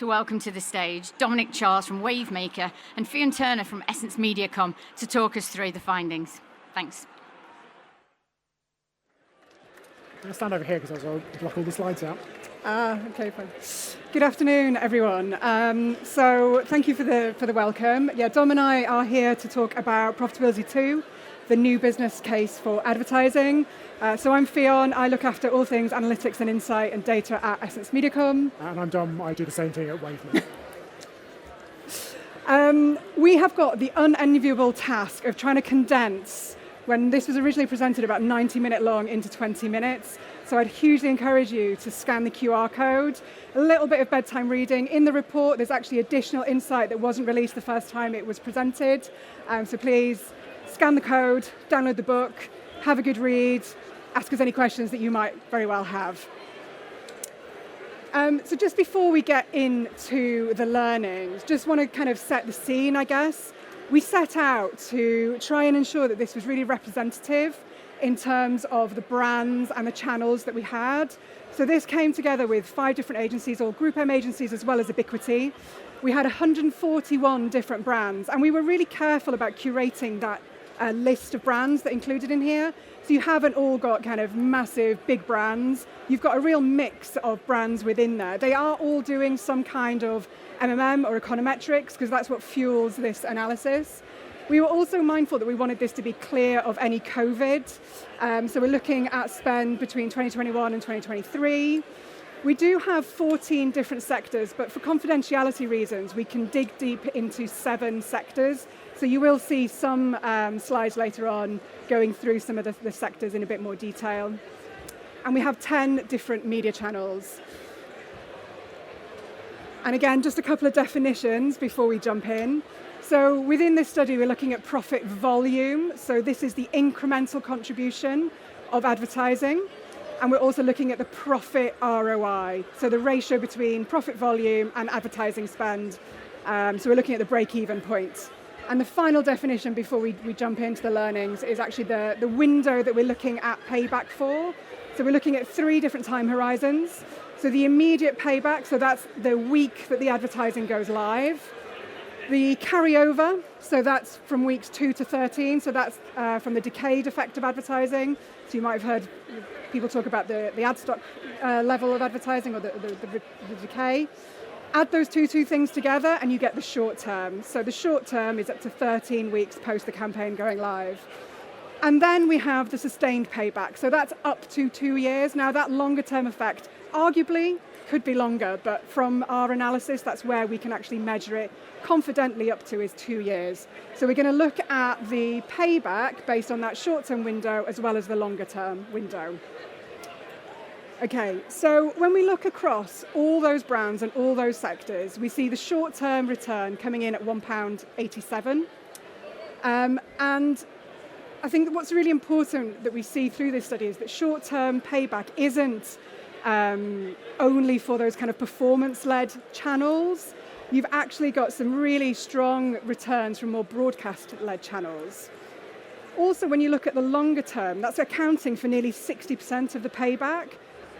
to welcome to the stage Dominic Charles from Wavemaker and Fionn Turner from EssenceMediacom to talk us through the findings. Thanks. I'm going to stand over here because I'll block all the slides out. Okay, fine. Good afternoon, everyone. So thank you for the welcome. Yeah, Dom and I are here to talk about Profitability 2, the new business case for advertising. So I'm Fionn. I look after all things analytics and insight and data at EssenceMediacom. And I'm Dom. I do the same thing at Wavemaker. We have got the unenviable task of trying to condense, when this was originally presented about 90-minute long, into 20 minutes. So I'd hugely encourage you to scan the QR code. A little bit of bedtime reading. In the report, there's actually additional insight that wasn't released the first time it was presented. So please scan the code, download the book, have a good read, ask us any questions that you might very well have. So just before we get into the learnings, just want to kind of set the scene, I guess. We set out to try and ensure that this was really representative in terms of the brands and the channels that we had. So this came together with 5 different agencies, all Group M agencies, as well as Ebiquity. We had 141 different brands, and we were really careful about curating that list of brands that included in here. So you haven't all got kind of massive, big brands. You've got a real mix of brands within there. They are all doing some kind of MMM or econometrics, because that's what fuels this analysis. We were also mindful that we wanted this to be clear of any COVID. So we're looking at spend between 2021 and 2023. We do have 14 different sectors, but for confidentiality reasons, we can dig deep into 7 sectors. So you will see some slides later on going through some of the sectors in a bit more detail. And we have 10 different media channels. And again, just a couple of definitions before we jump in. So within this study, we're looking at profit volume. So this is the incremental contribution of advertising. And we're also looking at the profit ROI, so the ratio between profit volume and advertising spend. So we're looking at the break-even point. And the final definition before we jump into the learnings is actually the window that we're looking at payback for. So we're looking at 3 different time horizons. So the immediate payback, so that's the week that the advertising goes live. The carryover, so that's from weeks 2 to 13, so that's from the decayed effect of advertising. So you might have heard people talk about the ad stock level of advertising or the decay. Add those two things together and you get the short term. So the short term is up to 13 weeks post the campaign going live. And then we have the sustained payback. So that's up to 2 years. Now that longer term effect arguably could be longer, but from our analysis, that's where we can actually measure it confidently up to is 2 years. So we're going to look at the payback based on that short-term window as well as the longer-term window. Okay, so when we look across all those brands and all those sectors, we see the short-term return coming in at £1.87. And I think that what's really important that we see through this study is that short-term payback isn't only for those kind of performance-led channels. You've actually got some really strong returns from more broadcast-led channels. Also, when you look at the longer term, that's accounting for nearly 60% of the payback.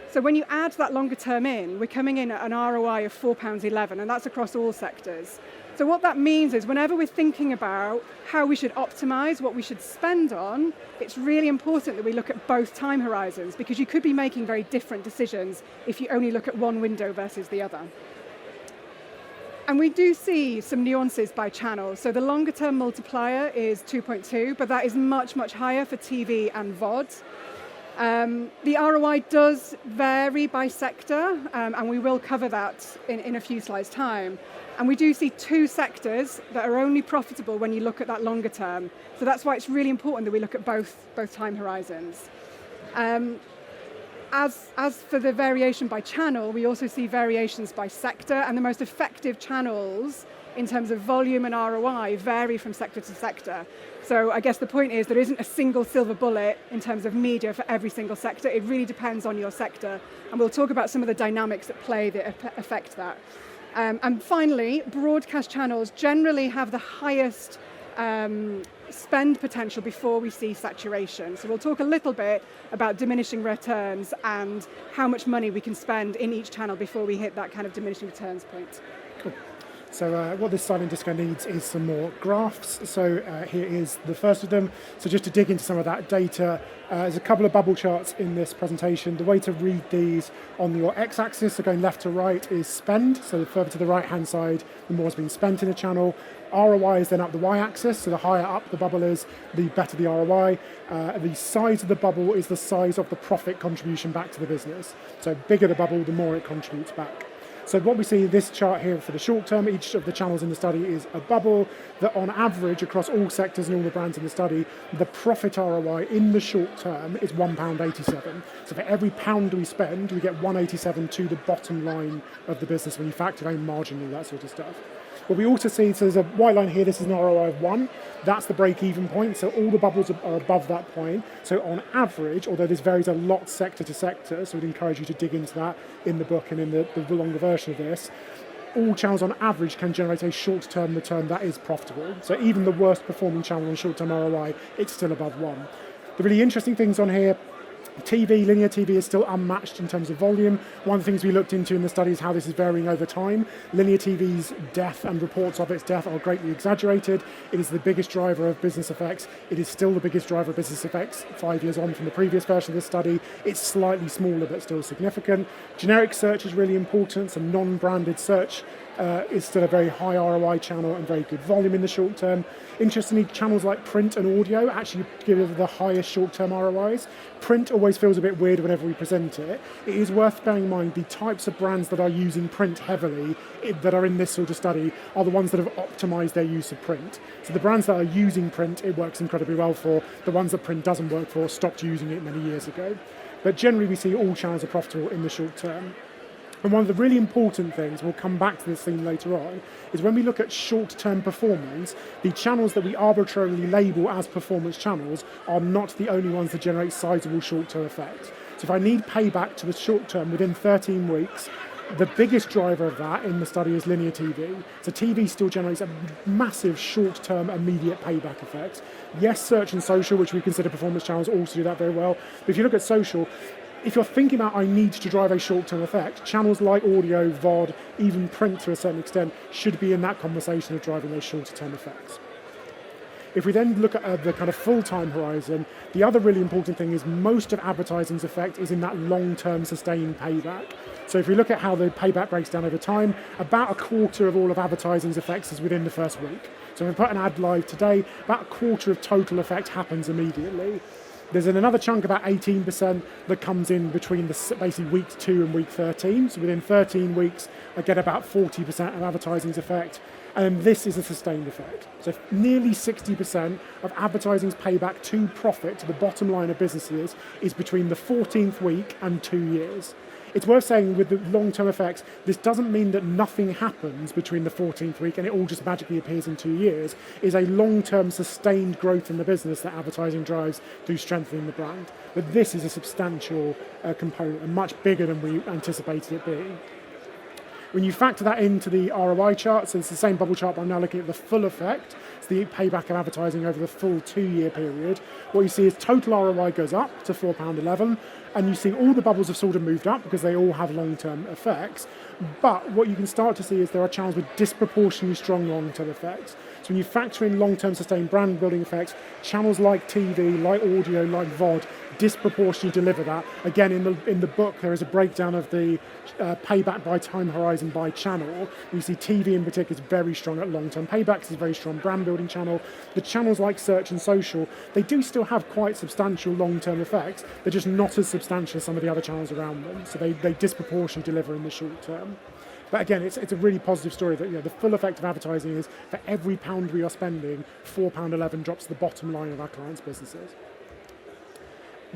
So when you add that longer term in, we're coming in at an ROI of £4.11, and that's across all sectors. So what that means is whenever we're thinking about how we should optimize what we should spend on, it's really important that we look at both time horizons, because you could be making very different decisions if you only look at one window versus the other. And we do see some nuances by channel. So the longer term multiplier is 2.2, but that is much, much higher for TV and VOD. The ROI does vary by sector, and we will cover that in a few slides' time. And we do see 2 sectors that are only profitable when you look at that longer term. So that's why it's really important that we look at both time horizons. As for the variation by channel, we also see variations by sector, and the most effective channels in terms of volume and ROI vary from sector to sector. So I guess the point is there isn't a single silver bullet in terms of media for every single sector. It really depends on your sector, and we'll talk about some of the dynamics at play that affect that. And finally, broadcast channels generally have the highest spend potential before we see saturation. So we'll talk a little bit about diminishing returns and how much money we can spend in each channel before we hit that kind of diminishing returns point. Cool. So what this styling disco needs is some more graphs. So here is the first of them. So just to dig into some of that data, there's a couple of bubble charts in this presentation. The way to read these on your x-axis, so going left to right, is spend. So the further to the right-hand side, the more has been spent in a channel. ROI is then up the y-axis, so the higher up the bubble is, the better the ROI. The size of the bubble is the size of the profit contribution back to the business. So bigger the bubble, the more it contributes back. So what we see in this chart here for the short term, each of the channels in the study is a bubble that on average across all sectors and all the brands in the study, the profit ROI in the short term is £1.87. So for every pound we spend, we get £1.87 to the bottom line of the business when you factor in margin and that sort of stuff. What we also see, so there's a white line here, this is an ROI of 1. That's the break-even point, so all the bubbles are above that point. So on average, although this varies a lot sector to sector, so we'd encourage you to dig into that in the book and in the longer version of this, all channels on average can generate a short-term return that is profitable. So even the worst performing channel on short-term ROI, it's still above 1. The really interesting things on here, linear TV is still unmatched in terms of volume. One of the things we looked into in the study is how this is varying over time. Linear TV's death and reports of its death are greatly exaggerated. It is the biggest driver of business effects. It is still the biggest driver of business effects 5 years on from the previous version of the study. It's slightly smaller but still significant. Generic search is really important, so non-branded search is still a very high ROI channel and very good volume in the short term. Interestingly, channels like print and audio actually give the highest short-term ROIs. Print always feels a bit weird whenever we present it. It is worth bearing in mind the types of brands that are using print heavily, that are in this sort of study, are the ones that have optimized their use of print. So the brands that are using print, it works incredibly well for. The ones that print doesn't work for stopped using it many years ago. But generally we see all channels are profitable in the short term. And one of the really important things, we'll come back to this theme later on, is when we look at short-term performance, the channels that we arbitrarily label as performance channels are not the only ones that generate sizable short-term effects. So if I need payback to the short term within 13 weeks, the biggest driver of that in the study is linear TV. So TV still generates a massive short-term immediate payback effect. Yes, search and social, which we consider performance channels, also do that very well. But if you look at social, if you're thinking about I need to drive a short-term effect, channels like audio, VOD, even print to a certain extent, should be in that conversation of driving those shorter-term effects. If we then look at the kind of full-time horizon, the other really important thing is most of advertising's effect is in that long-term sustained payback. So if we look at how the payback breaks down over time, about a quarter of all of advertising's effects is within the first week. So if we put an ad live today, about a quarter of total effect happens immediately. There's another chunk, about 18%, that comes in between basically week 2 and week 13. So within 13 weeks, I get about 40% of advertising's effect. And this is a sustained effect. So nearly 60% of advertising's payback to profit, to the bottom line of businesses, is between the 14th week and 2 years. It's worth saying with the long-term effects, this doesn't mean that nothing happens between the 14th week and it all just magically appears in 2 years. It's a long-term sustained growth in the business that advertising drives through strengthening the brand. But this is a substantial component and much bigger than we anticipated it being. When you factor that into the ROI chart, so it's the same bubble chart, but I'm now looking at the full effect, it's the payback of advertising over the full 2-year period. What you see is total ROI goes up to £4.11, and you see all the bubbles have sort of moved up because they all have long-term effects. But what you can start to see is there are channels with disproportionately strong long-term effects. So when you factor in long-term sustained brand building effects, channels like TV, like audio, like VOD, disproportionately deliver that. Again, in the book, there is a breakdown of the payback by time horizon by channel. You see TV in particular is very strong at long-term paybacks, it's a very strong brand building channel. The channels like search and social, they do still have quite substantial long-term effects. They're just not as substantial as some of the other channels around them. So they disproportionately deliver in the short term. But again, it's a really positive story that the full effect of advertising is for every pound we are spending, £4.11 drops to the bottom line of our clients' businesses.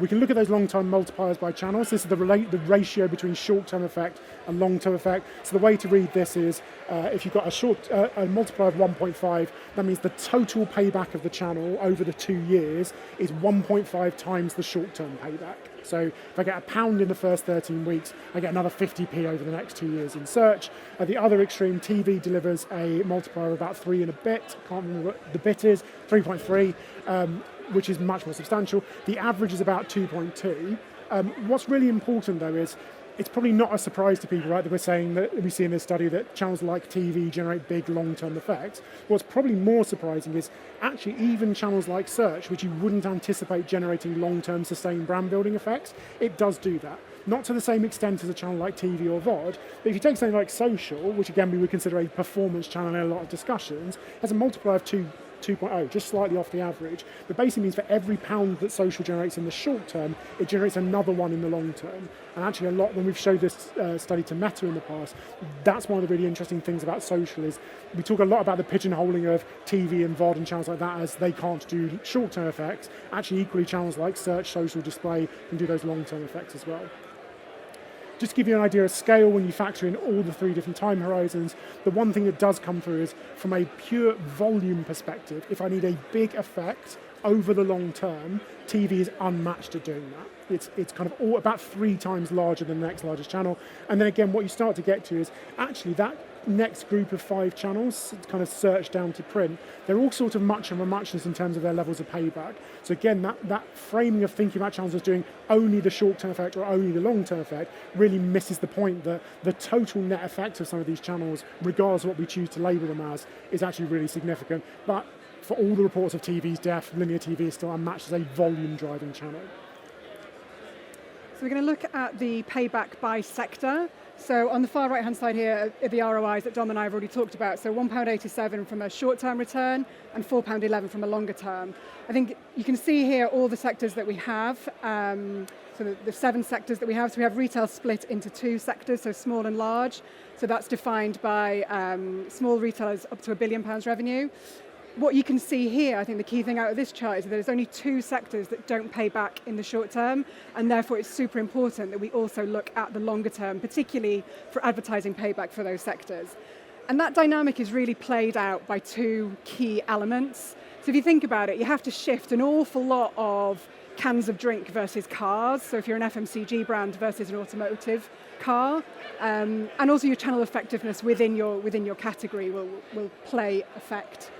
We can look at those long-term multipliers by channel. So this is the ratio between short-term effect and long-term effect. So the way to read this is, if you've got a multiplier of 1.5, that means the total payback of the channel over the 2 years is 1.5 times the short-term payback. So if I get £1 in the first 13 weeks, I get another 50p over the next 2 years in search. At the other extreme, TV delivers a multiplier of about 3 and a bit. I can't remember what the bit is, 3.3. Which is much more substantial. The average is about 2.2. What's really important though is, it's probably not a surprise to people, right, that we're saying that we see in this study that channels like TV generate big long-term effects. What's probably more surprising is actually even channels like search, which you wouldn't anticipate generating long-term sustained brand building effects, it does do that. Not to the same extent as a channel like TV or VOD, but if you take something like social, which again we would consider a performance channel in a lot of discussions, has a multiplier of 2.0, just slightly off the average, but basically means for every pound that social generates in the short term, it generates another one in the long term. And actually a lot, when we've showed this study to Meta in the past, that's one of the really interesting things about social is we talk a lot about the pigeonholing of TV and VOD and channels like that as they can't do short-term effects. Actually, equally channels like search, social, display can do those long-term effects as well. Just to give you an idea of scale, when you factor in all the 3 different time horizons, the one thing that does come through is from a pure volume perspective, if I need a big effect over the long term, TV is unmatched at doing that. It's kind of about 3 times larger than the next largest channel. And then again, what you start to get to is actually that next group of 5 channels, kind of search down to print, they're all sort of much of a muchness in terms of their levels of payback. So again, that framing of thinking about channels as doing only the short-term effect or only the long-term effect really misses the point that the total net effect of some of these channels, regardless of what we choose to label them as, is actually really significant. But for all the reports of TV's death, linear TV is still unmatched as a volume-driving channel. So we're going to look at the payback by sector. So on the far right-hand side here are the ROIs that Dom and I have already talked about. So £1.87 from a short-term return and £4.11 from a longer term. I think you can see here all the sectors that we have. So the 7 sectors that we have. So we have retail split into 2 sectors, so small and large. So that's defined by small retailers up to £1 billion revenue. What you can see here, I think the key thing out of this chart is that there's only 2 sectors that don't pay back in the short term, and therefore it's super important that we also look at the longer term, particularly for advertising payback for those sectors. And that dynamic is really played out by 2 key elements. So if you think about it, you have to shift an awful lot of cans of drink versus cars. So if you're an FMCG brand versus an automotive car, and also your channel effectiveness within your category will play effect.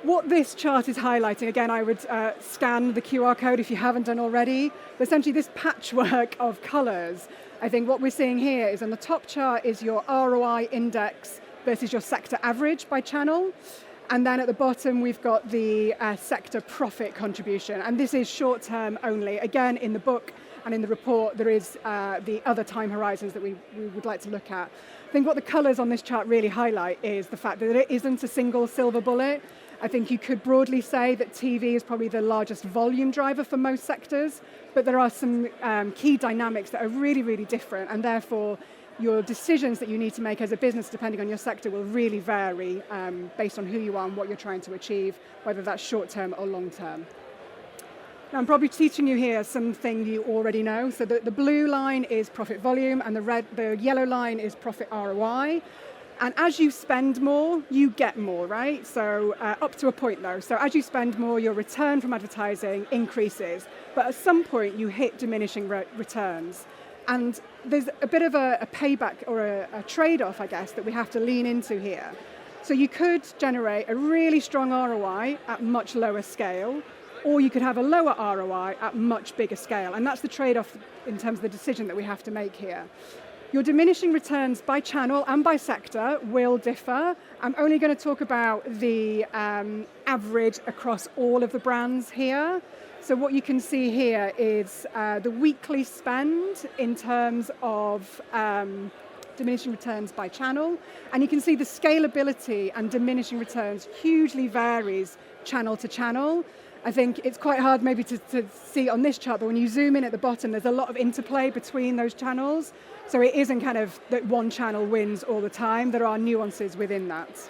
What this chart is highlighting, again, I would scan the QR code if you haven't done already, but essentially this patchwork of colours. I think what we're seeing here is on the top chart is your ROI index versus your sector average by channel. And then at the bottom, we've got the sector profit contribution. And this is short term only. Again, in the book and in the report, there is the other time horizons that we would like to look at. I think what the colours on this chart really highlight is the fact that it isn't a single silver bullet. I think you could broadly say that TV is probably the largest volume driver for most sectors, but there are some key dynamics that are really, really different, and therefore your decisions that you need to make as a business, depending on your sector, will really vary based on who you are and what you're trying to achieve, whether that's short-term or long-term. Now, I'm probably teaching you here something you already know. So the blue line is profit volume, and the yellow line is profit ROI. And as you spend more, you get more, right? So up to a point though. So as you spend more, your return from advertising increases. But at some point, you hit diminishing returns. And there's a bit of a payback or a trade-off, I guess, that we have to lean into here. So you could generate a really strong ROI at much lower scale, or you could have a lower ROI at much bigger scale. And that's the trade-off in terms of the decision that we have to make here. Your diminishing returns by channel and by sector will differ. I'm only going to talk about the average across all of the brands here. So what you can see here is the weekly spend in terms of diminishing returns by channel. And you can see the scalability and diminishing returns hugely varies channel to channel. I think it's quite hard maybe to see on this chart, but when you zoom in at the bottom, there's a lot of interplay between those channels. So it isn't kind of that one channel wins all the time. There are nuances within that.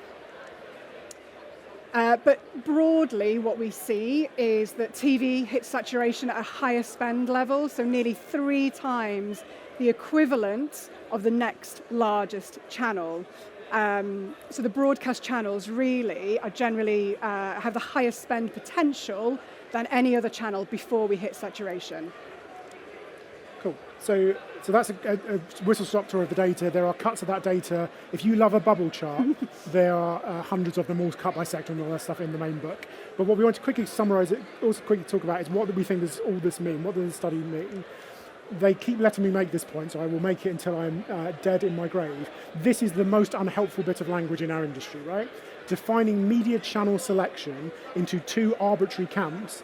But broadly, what we see is that TV hits saturation at a higher spend level, so nearly 3 times the equivalent of the next largest channel. So the broadcast channels really are generally have the highest spend potential than any other channel before we hit saturation. Cool. So that's a whistle-stop tour of the data. There are cuts of that data. If you love a bubble chart, there are hundreds of them all cut by sector and all that stuff in the main book. But what we want to quickly summarise, also quickly talk about, is what do we think does all this mean? What does the study mean? They keep letting me make this point, so I will make it until I'm dead in my grave. This is the most unhelpful bit of language in our industry, right? Defining media channel selection into 2 arbitrary camps,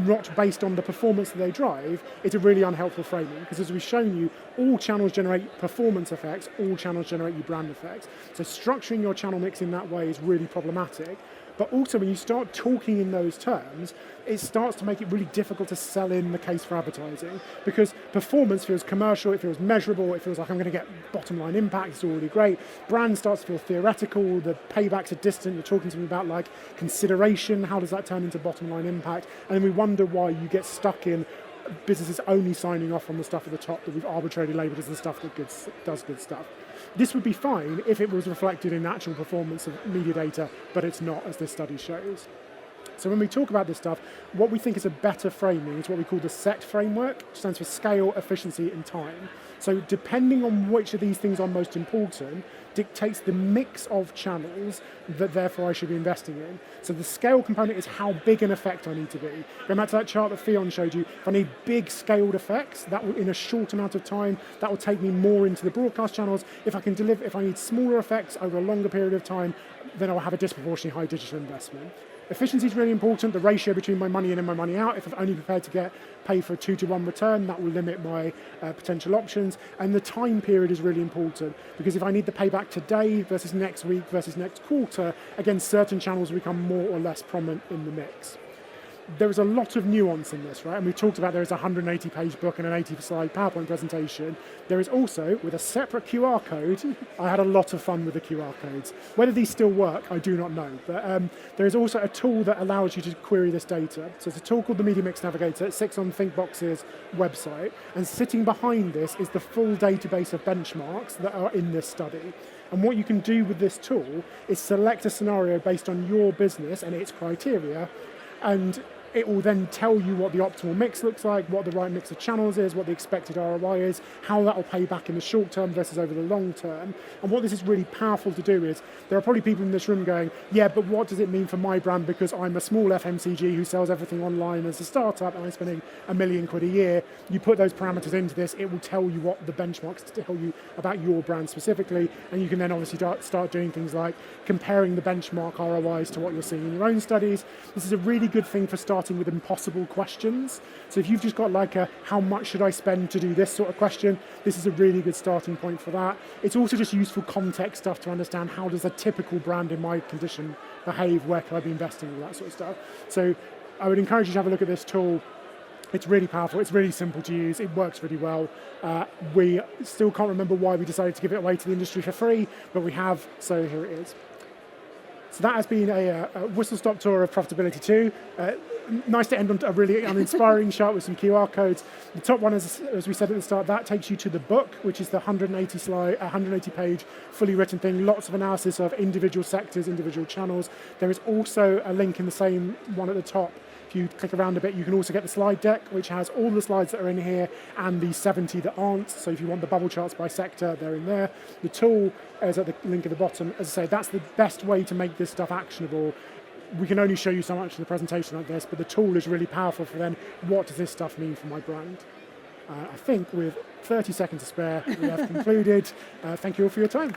not based on the performance that they drive, is a really unhelpful framing, because as we've shown you, all channels generate performance effects, all channels generate you brand effects. So structuring your channel mix in that way is really problematic. But also when you start talking in those terms, it starts to make it really difficult to sell in the case for advertising, because performance feels commercial, it feels measurable, it feels like I'm going to get bottom line impact, it's already great. Brand starts to feel theoretical, the paybacks are distant, you're talking to me about like consideration, how does that turn into bottom line impact? And then we wonder why you get stuck in businesses only signing off on the stuff at the top that we've arbitrarily labelled as the stuff that does good stuff. This would be fine if it was reflected in actual performance of media data, but it's not, as this study shows. So when we talk about this stuff, what we think is a better framing is what we call the SET framework, which stands for scale, efficiency, and time. So depending on which of these things are most important, dictates the mix of channels that therefore I should be investing in. So the scale component is how big an effect I need to be. Going back to that chart that Fionn showed you, if I need big scaled effects, that will, in a short amount of time, that will take me more into the broadcast channels. If I need smaller effects over a longer period of time, then I'll have a disproportionately high digital investment. Efficiency is really important, the ratio between my money in and my money out. If I'm only prepared to get paid for a 2-to-1 return, that will limit my potential options. And the time period is really important, because if I need the payback today versus next week versus next quarter, again, certain channels become more or less prominent in the mix. There is a lot of nuance in this, right? And we've talked about there is a 180-page book and an 80-slide PowerPoint presentation. There is also, with a separate QR code, I had a lot of fun with the QR codes. Whether these still work, I do not know. But there is also a tool that allows you to query this data. So it's a tool called the Media Mix Navigator. It sits on ThinkBox's website. And sitting behind this is the full database of benchmarks that are in this study. And what you can do with this tool is select a scenario based on your business and its criteria, and it will then tell you what the optimal mix looks like, what the right mix of channels is, what the expected ROI is, how that will pay back in the short term versus over the long term. And what this is really powerful to do is, there are probably people in this room going, yeah, but what does it mean for my brand, because I'm a small FMCG who sells everything online as a startup and I'm spending £1 million a year. You put those parameters into this, it will tell you what the benchmarks tell you about your brand specifically, and you can then obviously start doing things like comparing the benchmark ROIs to what you're seeing in your own studies. This is a really good thing for starting with impossible questions. So if you've just got like a how much should I spend to do this sort of question, this is a really good starting point for that. It's also just useful context stuff to understand how does a typical brand in my condition behave, where can I be investing, all that sort of stuff. So I would encourage you to have a look at this tool. It's really powerful, it's really simple to use, it works really well. We still can't remember why we decided to give it away to the industry for free, but we have, so here it is. So that has been a whistle-stop tour of Profitability 2. Nice to end on a really uninspiring chart with some QR codes. The top one, as we said at the start, that takes you to the book, which is the 180-page, fully written thing, lots of analysis of individual sectors, individual channels. There is also a link in the same one at the top. If you click around a bit, you can also get the slide deck, which has all the slides that are in here and the 70 that aren't. So if you want the bubble charts by sector, they're in there. The tool is at the link at the bottom. As I say, that's the best way to make this stuff actionable. We can only show you so much in a presentation like this, but the tool is really powerful for then, what does this stuff mean for my brand? I think with 30 seconds to spare, we have concluded. Thank you all for your time.